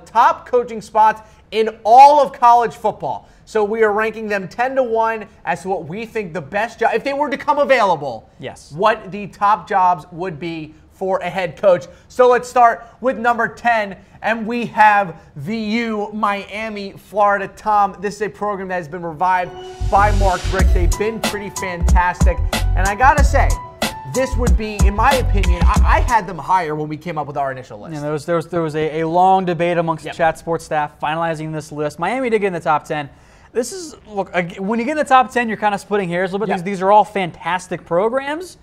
top coaching spots in all of college football. So we are ranking them 10-1 as to what we think the best job, if they were to come available, yes, what the top jobs would be for a head coach. So let's start with number 10, and we have the U, Miami, Florida. Tom, this is a program that has been revived by Mark Richt. They've been pretty fantastic, and I gotta say, this would be, in my opinion, I had them higher when we came up with our initial list. Yeah, there was a long debate amongst the Chat Sports staff finalizing this list. Miami did get in the top 10. This is, look, when you get in the top 10, you're kind of splitting hairs a little bit. Yep. These are all fantastic programs.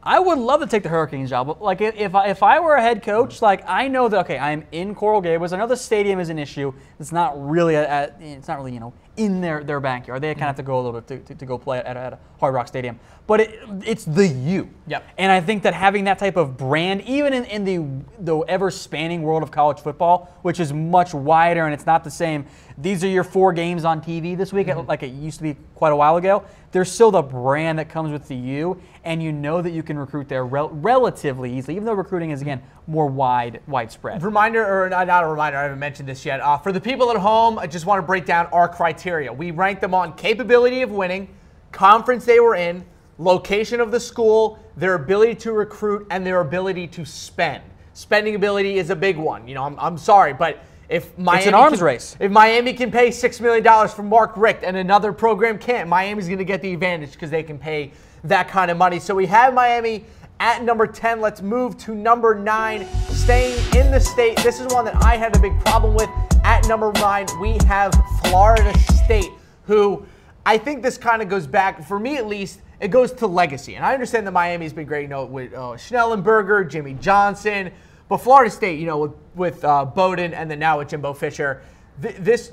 I would love to take the Hurricanes job. But like, if I were a head coach, like, I know that, okay, I'm in Coral Gables. I know the stadium is an issue. It's not really in their backyard. They kind of have to go a little bit to go play at Hard Rock Stadium. But it's the U. Yep. And I think that having that type of brand, even in the ever-spanning world of college football, which is much wider and it's not the same, these are your 4 games on TV this week, like it used to be quite a while ago. There's still the brand that comes with the U, and you know that you can recruit there relatively easily, even though recruiting is, again, more widespread. Reminder, or not a reminder, I haven't mentioned this yet. For the people at home, I just want to break down our criteria. We rank them on capability of winning, conference they were in, location of the school, their ability to recruit, and their ability to spend. Spending ability is a big one. You know, I'm sorry, but if Miami it's an arms race. If Miami can pay $6 million for Mark Richt and another program can't, Miami's going to get the advantage because they can pay that kind of money. So we have Miami at number 10. Let's move to number 9, staying in the state. This is one that I had a big problem with. At number 9, we have Florida State, who I think this kind of goes back, for me at least, it goes to legacy. And I understand that Miami's been great, with Schnellenberger, Jimmy Johnson, but Florida State, with Bowden and then now with Jimbo Fisher, this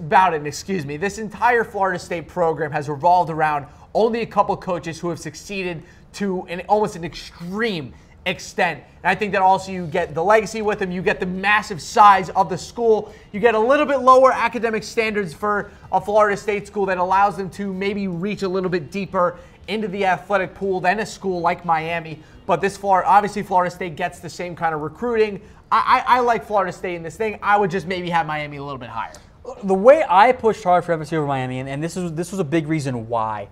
entire Florida State program has revolved around only a couple coaches who have succeeded to almost an extreme extent. And I think that also you get the legacy with them, you get the massive size of the school, you get a little bit lower academic standards for a Florida State school that allows them to maybe reach a little bit deeper into the athletic pool than a school like Miami. But obviously Florida State gets the same kind of recruiting. I like Florida State in this thing. I would just maybe have Miami a little bit higher. The way I pushed hard for FSU over Miami, and this was a big reason why,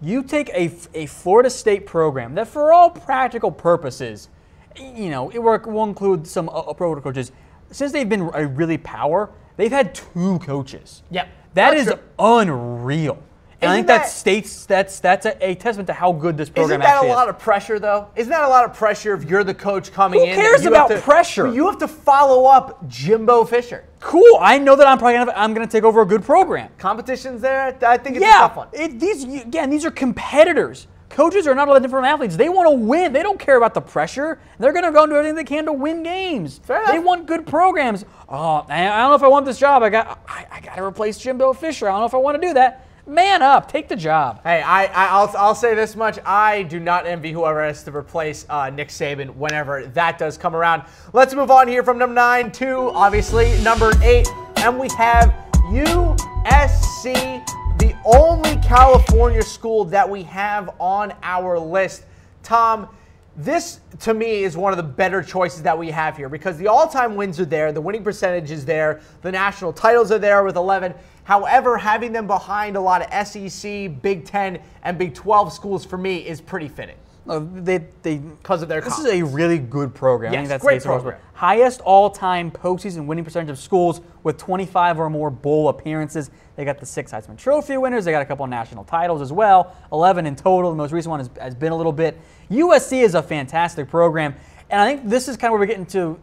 you take a Florida State program that for all practical purposes, it will include some pro coaches. Since they've been a really power, they've had 2 coaches. Yep. That is unreal. And I think that's a testament to how good this program actually is. Isn't that a lot of pressure, though? Isn't that a lot of pressure if you're the coach coming in? Who cares about pressure? You have to follow up Jimbo Fisher. Cool. I know that I'm going to take over a good program. Competition's there. I think it's a tough one. These are competitors. Coaches are not all that different from athletes. They want to win. They don't care about the pressure. They're going to go and do everything they can to win games. They want good programs. Oh, I don't know if I want this job. I got to replace Jimbo Fisher. I don't know if I want to do that. Man up, take the job. Hey, I'll say this much. I do not envy whoever has to replace Nick Saban whenever that does come around. Let's move on here from number 9 to, obviously, number 8. And we have USC, the only California school that we have on our list. Tom, this, to me, is one of the better choices that we have here because the all-time wins are there, the winning percentage is there, the national titles are there with 11. However, having them behind a lot of SEC, Big Ten, and Big 12 schools for me is pretty fitting. Because of their This is a really good program. Yes, I think that's great program. Highest all-time postseason winning percentage of schools with 25 or more bowl appearances. They got the 6 Heisman Trophy winners. They got a couple of national titles as well. 11 in total. The most recent one has been a little bit. USC is a fantastic program. And I think this is kind of where we're getting to.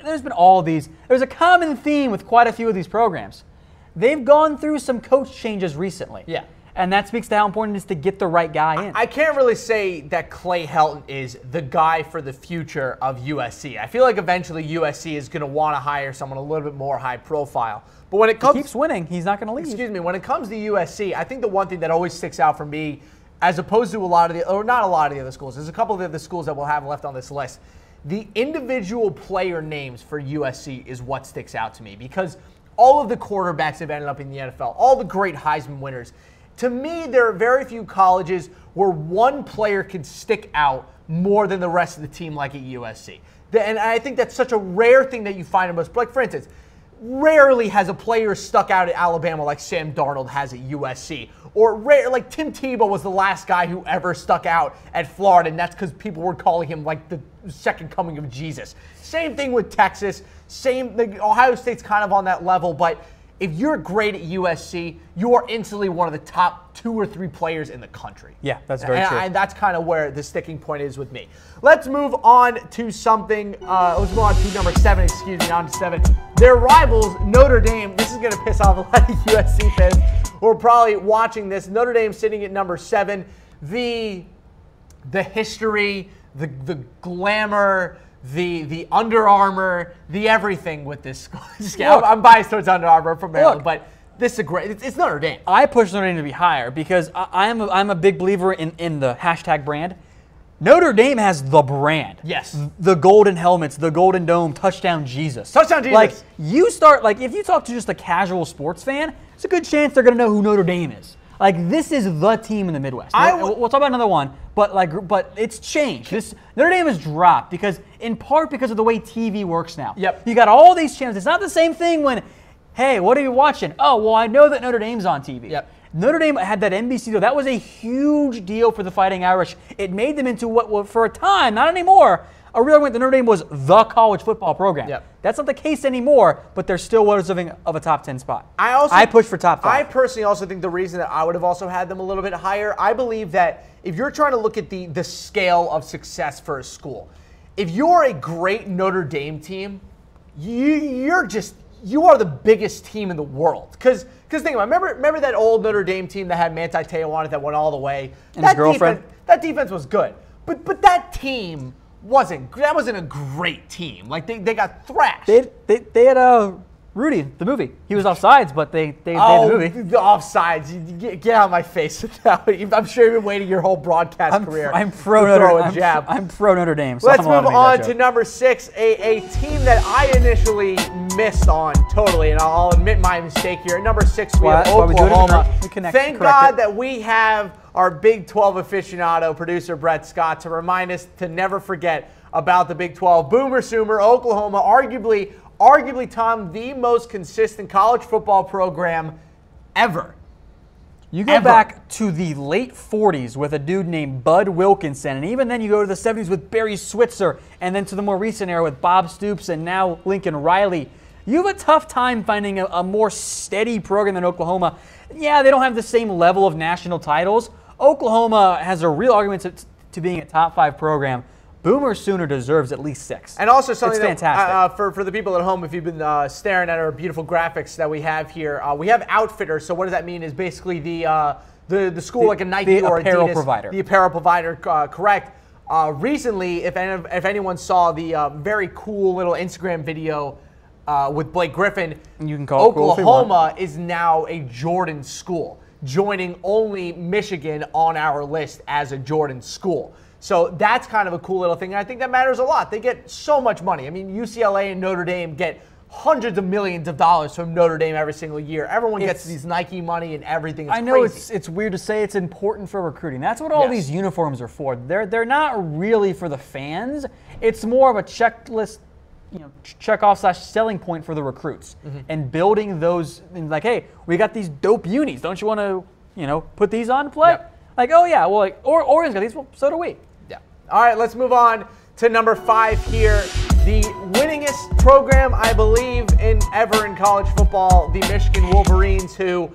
There's been all of these. There's a common theme with quite a few of these programs. They've gone through some coach changes recently. Yeah. And that speaks to how important it is to get the right guy in. I can't really say that Clay Helton is the guy for the future of USC. I feel like eventually USC is going to want to hire someone a little bit more high profile. But when it comes, he keeps winning, he's not going to leave. Excuse me. When it comes to USC, I think the one thing that always sticks out for me, as opposed to not a lot of the other schools, there's a couple of the other schools that we'll have left on this list. The individual player names for USC is what sticks out to me because all of the quarterbacks have ended up in the NFL, all the great Heisman winners. To me, there are very few colleges where one player can stick out more than the rest of the team like at USC. And I think that's such a rare thing that you find in most. Like, for instance, rarely has a player stuck out at Alabama like Sam Darnold has at USC. Or like Tim Tebow was the last guy who ever stuck out at Florida, and that's because people were calling him like the second coming of Jesus. Same thing with Texas. Ohio State's kind of on that level, but if you're great at USC, you are instantly one of the top 2 or 3 players in the country. Yeah, that's very true. And that's kind of where the sticking point is with me. Let's move on to something. Let's move on to number 7. On to 7. Their rivals, Notre Dame. This is going to piss off a lot of USC fans who are probably watching this. Notre Dame sitting at number 7. The history, the glamour, the Under Armour, the everything with this school. I'm biased towards Under Armour from Maryland, but this is it's Notre Dame. I push Notre Dame to be higher because I'm a big believer in the hashtag brand. Notre Dame has the brand. Yes. The golden helmets, the golden dome, touchdown Jesus. Touchdown Jesus. Like, if you talk to just a casual sports fan, it's a good chance they're going to know who Notre Dame is. Like, this is the team in the Midwest. We'll talk about another one, but it's changed. Notre Dame has dropped in part because of the way TV works now. Yep. You got all these channels. It's not the same thing when, hey, what are you watching? Oh, well, I know that Notre Dame's on TV. Yep. Notre Dame had that NBC deal. That was a huge deal for the Fighting Irish. It made them into what for a time, not anymore, a real argument that Notre Dame was the college football program. Yep. That's not the case anymore, but they're still deserving of a top 10 spot. I push for top 5. I personally also think the reason that I would have also had them a little bit higher, I believe that if you're trying to look at the scale of success for a school, if you're a great Notre Dame team, you are the biggest team in the world. Because think about it, remember that old Notre Dame team that had Manti Te'o on it that went all the way? And his girlfriend? That defense was good. But that team wasn't a great team. Like, they got thrashed. They had Rudy, the movie. He was offsides, but they had the movie. The offsides. Get out of my face with that. I'm sure you've been waiting your whole broadcast career. I'm pro Notre Dame. So Let's move on to number 6, a team that I initially missed on totally, and I'll admit my mistake here. At number 6, we have Oklahoma. Thank God that we have our Big 12 aficionado, producer Brett Scott, to remind us to never forget about the Big 12. Boomer Sooner, Oklahoma, arguably, Tom, the most consistent college football program ever. You go back to the late 40s with a dude named Bud Wilkinson, and even then you go to the 70s with Barry Switzer, and then to the more recent era with Bob Stoops and now Lincoln Riley. You have a tough time finding a more steady program than Oklahoma. Yeah, they don't have the same level of national titles. Oklahoma has a real argument to being a top 5 program. Boomer Sooner deserves at least 6. And also something it's fantastic. For the people at home, if you've been staring at our beautiful graphics that we have here, we have Outfitter. So what does that mean? Is basically the school like a Nike or apparel Adidas, provider. The apparel provider, correct. Recently, if anyone saw the very cool little Instagram video with Blake Griffin, you can call Oklahoma is now a Jordan school, joining only Michigan on our list as a Jordan school. So that's kind of a cool little thing, and I think that matters a lot. They get so much money. I mean, UCLA and Notre Dame get hundreds of millions of dollars from Notre Dame every single year. Everyone gets these Nike money and everything. It's crazy. It's weird to say it's important for recruiting. That's what all these uniforms are for. They're not really for the fans. It's more of a checklist, check off / selling point for the recruits, and building those. And like, hey, we got these dope unis. Don't you want to, put these on to play? Yep. Like, oh yeah, well, like Oregon's got these. Well, so do we. Yeah. All right, let's move on to number 5 here. The winningest program, I believe, ever in college football, the Michigan Wolverines, who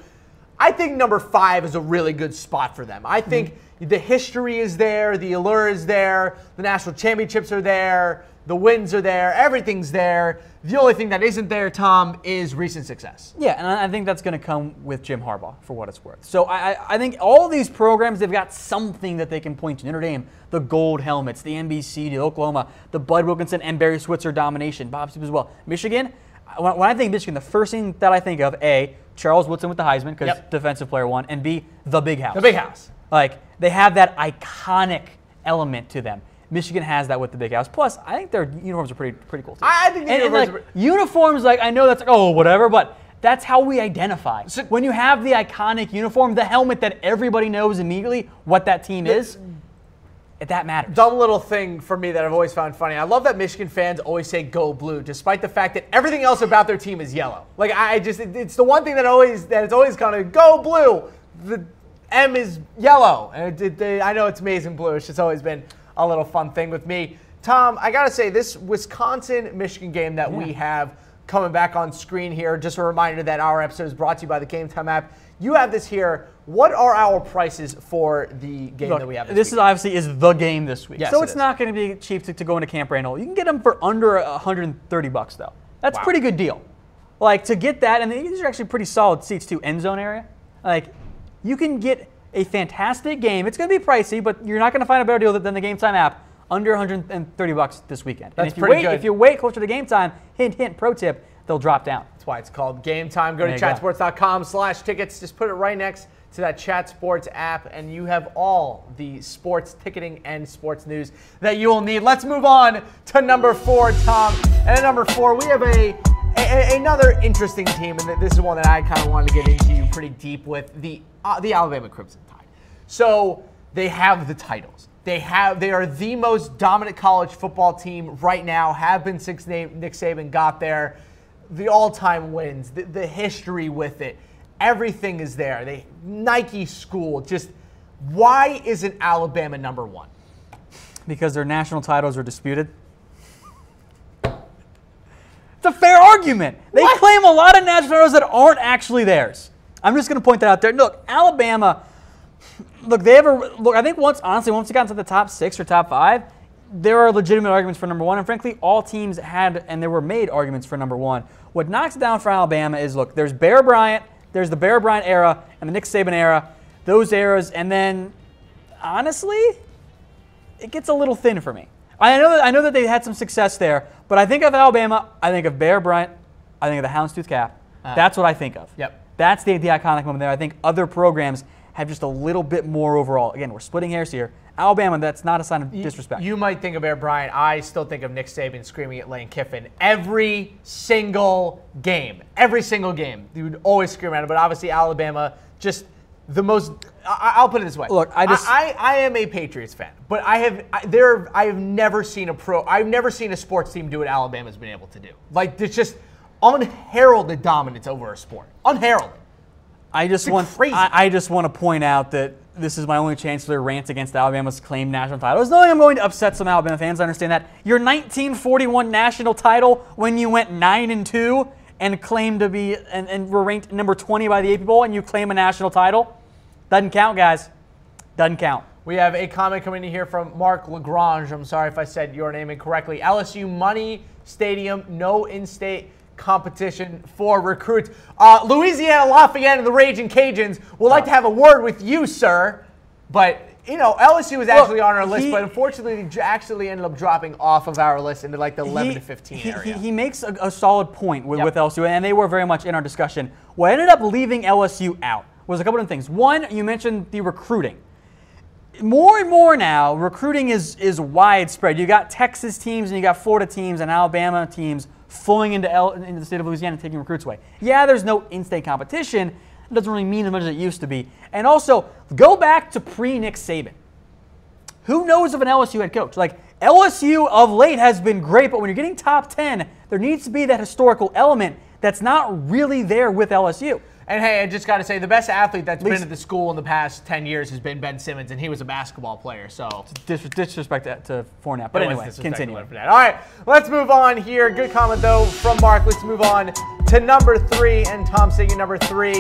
I think number 5 is a really good spot for them. I think the history is there, the allure is there, the national championships are there, the wins are there, everything's there. The only thing that isn't there, Tom, is recent success. Yeah, and I think that's going to come with Jim Harbaugh, for what it's worth. So I think all of these programs, they've got something that they can point to. Notre Dame, the gold helmets, the NBC, the Oklahoma, the Bud Wilkinson and Barry Switzer domination, Bob Stoops as well. Michigan, when I think Michigan, the first thing that I think of, A, Charles Woodson with the Heisman, because defensive player won, and B, the Big House. The Big House. Like, they have that iconic element to them. Michigan has that with the Big House. Plus, I think their uniforms are pretty cool too. I think the uniforms, I know that's whatever, but that's how we identify. So, when you have the iconic uniform, the helmet that everybody knows immediately what that team is, that matters. Dumb little thing for me that I've always found funny. I love that Michigan fans always say "Go Blue," despite the fact that everything else about their team is yellow. Like it's the one thing that it's always kind of "Go Blue." The M is yellow, and I know it's maize and blue. It's just always been a little fun thing with me. Tom, I gotta say, this Wisconsin-Michigan game that we have coming back on screen here, just a reminder that our episode is brought to you by the Game Time app. You have this here. What are our prices for the game that we have this is obviously is the game this week. Yes, so it's not going to be cheap to go into Camp Randall. You can get them for under $130 though. That's a pretty good deal. Like, to get that, and these are actually pretty solid seats too, end zone area. Like, you can get a fantastic game. It's going to be pricey, but you're not going to find a better deal than the Game Time app. Under $130 this weekend. That's pretty good. If you wait closer to game time, hint, hint, pro tip, they'll drop down. That's why it's called Game Time. Go to chatsports.com/tickets. Just put it right next to that Chat Sports app, and you have all the sports ticketing and sports news that you will need. Let's move on to number 4, Tom. And at number 4, we have another interesting team, and this is one that I kind of wanted to get into pretty deep with, the Alabama Crimson Tide. So they have the titles. They are the most dominant college football team right now, have been since Nick Saban got there. The all-time wins, the history with it, everything is there. Nike school, just why isn't Alabama number 1? Because their national titles are disputed. It's a fair argument. They claim a lot of national titles that aren't actually theirs. I'm just going to point that out there. Look, Alabama... Look, I think once you got into the top 6 or top 5, there are legitimate arguments for number 1, and frankly, all teams had, and there were made arguments for number 1. What knocks it down for Alabama is, look, there's Bear Bryant, there's the Bear Bryant era, and the Nick Saban era, those eras, and then, honestly, it gets a little thin for me. I know that they had some success there, but I think of Alabama, I think of Bear Bryant, I think of the Houndstooth Cap. That's what I think of. Yep. That's the iconic moment there. I think other programs have just a little bit more overall. Again, we're splitting hairs here. Alabama, that's not a sign of disrespect. You might think of Bear Bryant. I still think of Nick Saban screaming at Lane Kiffin every single game. Every single game. He would always scream at him, but obviously Alabama, just the most... I'll put it this way. Look, I am a Patriots fan, but I've never seen a sports team do what Alabama's been able to do. Like, there's just unheralded dominance over a sport. Unheralded. I just want to point out that this is my only chance to rant against Alabama's claimed national title. It's not like I'm going to upset some Alabama fans. I understand that. Your 1941 national title, when you went 9-2 and claimed to be and were ranked number 20 by the AP Poll, and you claim a national title, doesn't count, guys. Doesn't count. We have a comment coming in here from Mark Lagrange. I'm sorry if I said your name incorrectly. LSU Money Stadium, no in-state competition for recruits. Louisiana Lafayette and the Raging Cajuns would like to have a word with you, sir. But, you know, LSU was actually on our list, but unfortunately actually ended up dropping off of our list into like the 11 to 15 area. He makes a solid point with LSU, and they were very much in our discussion. What ended up leaving LSU out was a couple of things. One, you mentioned the recruiting. More and more now, recruiting is widespread. You got Texas teams and you got Florida teams and Alabama teams flowing into the state of Louisiana and taking recruits away. Yeah, there's no in-state competition. It doesn't really mean as much as it used to be. And also, go back to pre-Nick Saban. Who knows of an LSU head coach? Like, LSU of late has been great, but when you're getting top 10, there needs to be that historical element that's not really there with LSU. And hey, I just got to say, the best athlete that's been at the school in the past 10 years has been Ben Simmons, and he was a basketball player. So disrespect to Fournette. But anyway, continue. All right, let's move on here. Good comment, though, from Mark. Let's move on to number 3. And Tom saying number 3,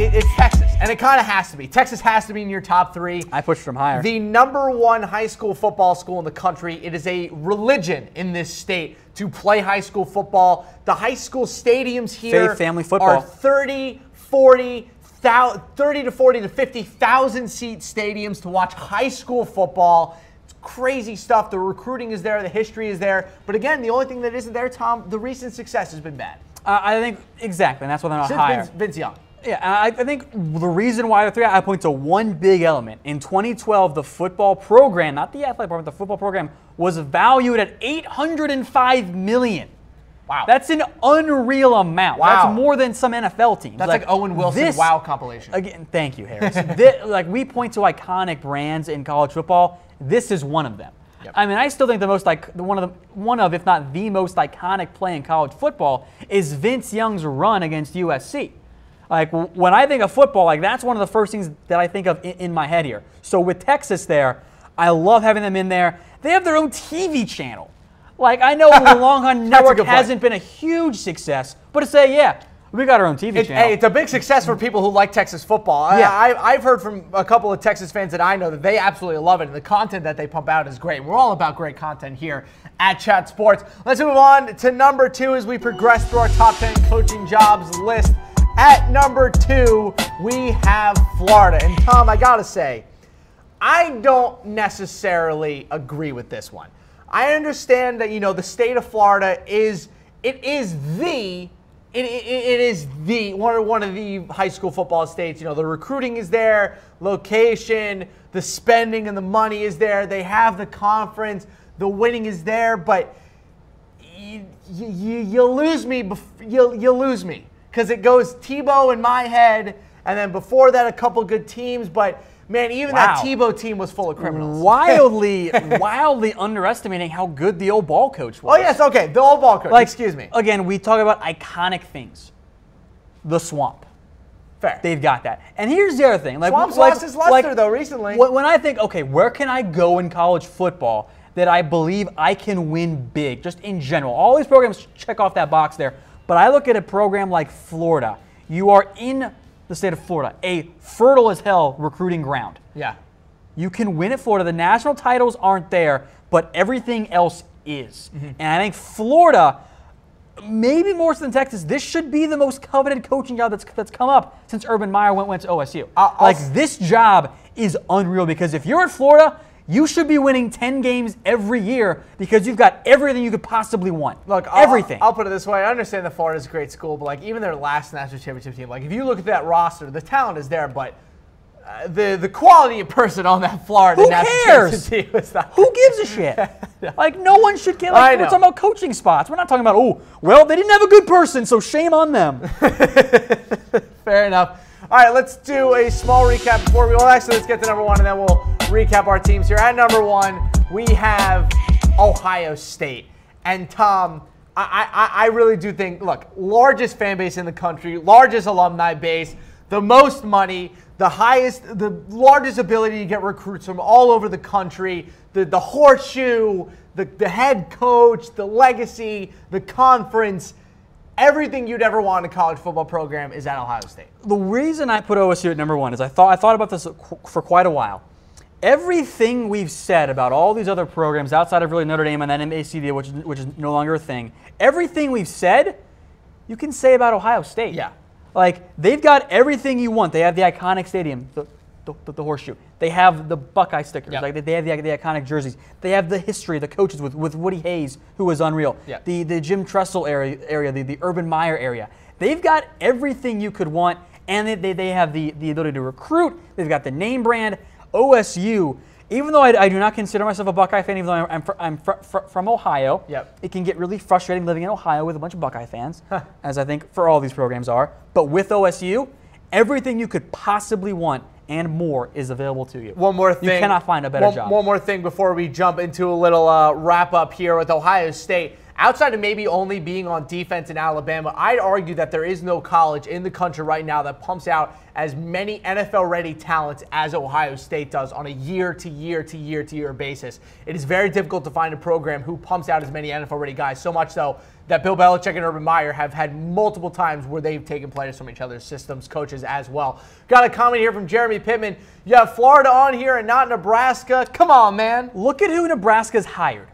it's Texas. And it kind of has to be. Texas has to be in your top 3. I pushed them higher. The number 1 high school football school in the country. It is a religion in this state to play high school football. The high school stadiums here family football are 30 to 40 to 50,000 seat stadiums to watch high school football. It's crazy stuff. The recruiting is there. The history is there. But again, the only thing that isn't there, Tom, the recent success has been bad. I think exactly, and that's why they're not higher. Vince Young. Yeah, I think the reason why they're 3, I point to one big element. In 2012, the football program, not the athletic department, the football program, was valued at $805 million. Wow. That's an unreal amount. Wow. That's more than some NFL teams. That's like Owen Wilson wow compilation. Again, thank you, Harris. Like we point to iconic brands in college football. This is one of them. Yep. I mean, I still think the most one of if not the most iconic play in college football is Vince Young's run against USC. Like when I think of football, like that's one of the first things that I think of in my head here. So with Texas there, I love having them in there. They have their own TV channel. Like I know the Longhorn Network hasn't been a huge success, but to say, yeah, we got our own TV channel. Hey, it's a big success for people who like Texas football. Yeah. I've heard from a couple of Texas fans that I know that they absolutely love it, and the content that they pump out is great. We're all about great content here at Chat Sports. Let's move on to number 2 as we progress through our top 10 coaching jobs list. At number 2, we have Florida. And Tom, I gotta say, I don't necessarily agree with this one. I understand that, the state of Florida is one of the high school football states. The recruiting is there, location, the spending and the money is there. They have the conference, the winning is there, but you lose me. You lose me because it goes Tebow in my head, and then before that a couple good teams, but. Man, even that Tebow team was full of criminals. Wildly underestimating how good the old ball coach was. Oh, yes, okay, the old ball coach, excuse me. Again, we talk about iconic things. The Swamp. Fair. They've got that. And here's the other thing. Swamp's lost his luster, though, recently. When I think, okay, where can I go in college football that I believe I can win big, just in general? All these programs check off that box there. But I look at a program like Florida. You are in the state of Florida, a fertile as hell recruiting ground. Yeah. You can win at Florida. The national titles aren't there, but everything else is. Mm-hmm. And I think Florida, maybe more so than Texas, this should be the most coveted coaching job that's come up since Urban Meyer went to OSU. This job is unreal because if you're at Florida, you should be winning 10 games every year because you've got everything you could possibly want. Look, everything. I'll put it this way. I understand that Florida's a great school, but even their last national championship team, if you look at that roster, the talent is there, but the quality of person on that Florida national championship team is not. Who gives a shit? No one should care. We're talking about coaching spots. We're not talking about, they didn't have a good person, so shame on them. Fair enough. All right, let's do a small recap before let's get to number 1, and then we'll recap our teams here. At number 1, we have Ohio State. And Tom, I really do think, largest fan base in the country, largest alumni base, the most money, the largest ability to get recruits from all over the country, the horseshoe, the head coach, the legacy, the conference. Everything you'd ever want in a college football program is at Ohio State. The reason I put OSU at number 1 is I thought about this for quite a while. Everything we've said about all these other programs outside of really Notre Dame and then MACD, which is no longer a thing, everything we've said, you can say about Ohio State. Yeah. They've got everything you want. They have the iconic stadium, the horseshoe. They have the Buckeye stickers. Yep. They have the iconic jerseys. They have the history, the coaches with Woody Hayes, who was unreal. Yep. The Jim Tressel area, the Urban Meyer area. They've got everything you could want, and they have the ability to recruit. They've got the name brand. OSU, even though I do not consider myself a Buckeye fan, even though I'm from Ohio, yep. It can get really frustrating living in Ohio with a bunch of Buckeye fans, as I think for all these programs are. But with OSU, everything you could possibly want and more is available to you. One more thing. You cannot find a better job. One more thing before we jump into a little wrap up here with Ohio State. Outside of maybe only being on defense in Alabama, I'd argue that there is no college in the country right now that pumps out as many NFL-ready talents as Ohio State does on a year-to-year basis. It is very difficult to find a program who pumps out as many NFL-ready guys, so much so that Bill Belichick and Urban Meyer have had multiple times where they've taken players from each other's systems, coaches as well. Got a comment here from Jeremy Pittman. You have Florida on here and not Nebraska. Come on, man. Look at who Nebraska's hired.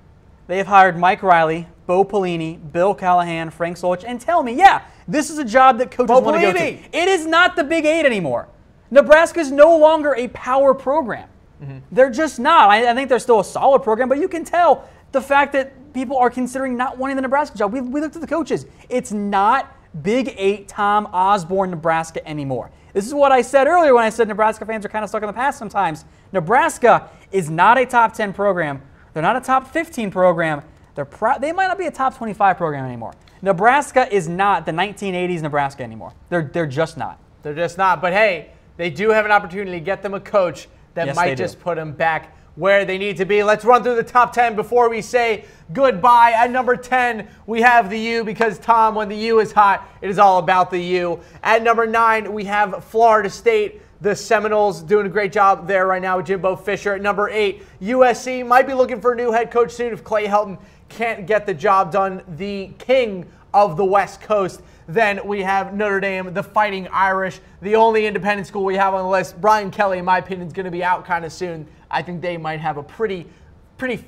They have hired Mike Riley, Bo Pelini, Bill Callahan, Frank Solich, and tell me, yeah, this is a job that coaches want to go to. It is not the Big 8 anymore. Nebraska is no longer a power program. Mm-hmm. They're just not. I think they're still a solid program, but you can tell the fact that people are considering not wanting the Nebraska job. We looked at the coaches. It's not Big 8 Tom Osborne Nebraska anymore. This is what I said earlier when I said Nebraska fans are kind of stuck in the past sometimes. Nebraska is not a top 10 program. They're not a top 15 program. They might not be a top 25 program anymore. Nebraska is not the 1980s Nebraska anymore. They're just not. They're just not. But hey, they do have an opportunity to get them a coach that Yes, might they do. just put them back where they need to be. Let's run through the top 10 before we say goodbye. At number 10, we have the U, because, Tom, when the U is hot, it is all about the U. At number 9, we have Florida State. The Seminoles doing a great job there right now with Jimbo Fisher. At number 8, USC might be looking for a new head coach soon if Clay Helton can't get the job done. The king of the West Coast. Then we have Notre Dame, the Fighting Irish, the only independent school we have on the list. Brian Kelly, in my opinion, is going to be out kind of soon. I think they might have a pretty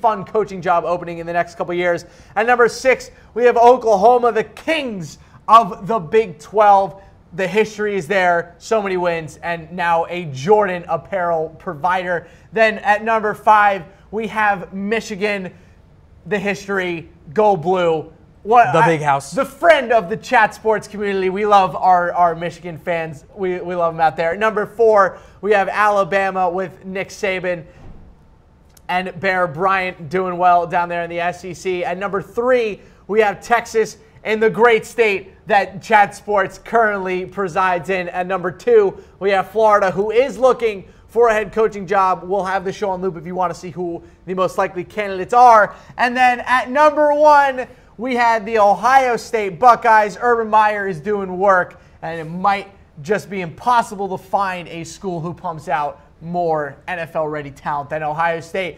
fun coaching job opening in the next couple years. At number 6, we have Oklahoma, the kings of the Big 12. The history is there, so many wins, and now a Jordan apparel provider. Then at number 5, we have Michigan, the history, go blue. The big house. The friend of the chat sports community. We love our Michigan fans. We love them out there. At number 4, we have Alabama with Nick Saban and Bear Bryant doing well down there in the SEC. At number 3, we have Texas in the great state that Chat Sports currently presides in. At number 2, we have Florida, who is looking for a head coaching job. We'll have the show on loop if you want to see who the most likely candidates are. And then at number 1, we had the Ohio State Buckeyes. Urban Meyer is doing work, and it might just be impossible to find a school who pumps out more NFL-ready talent than Ohio State.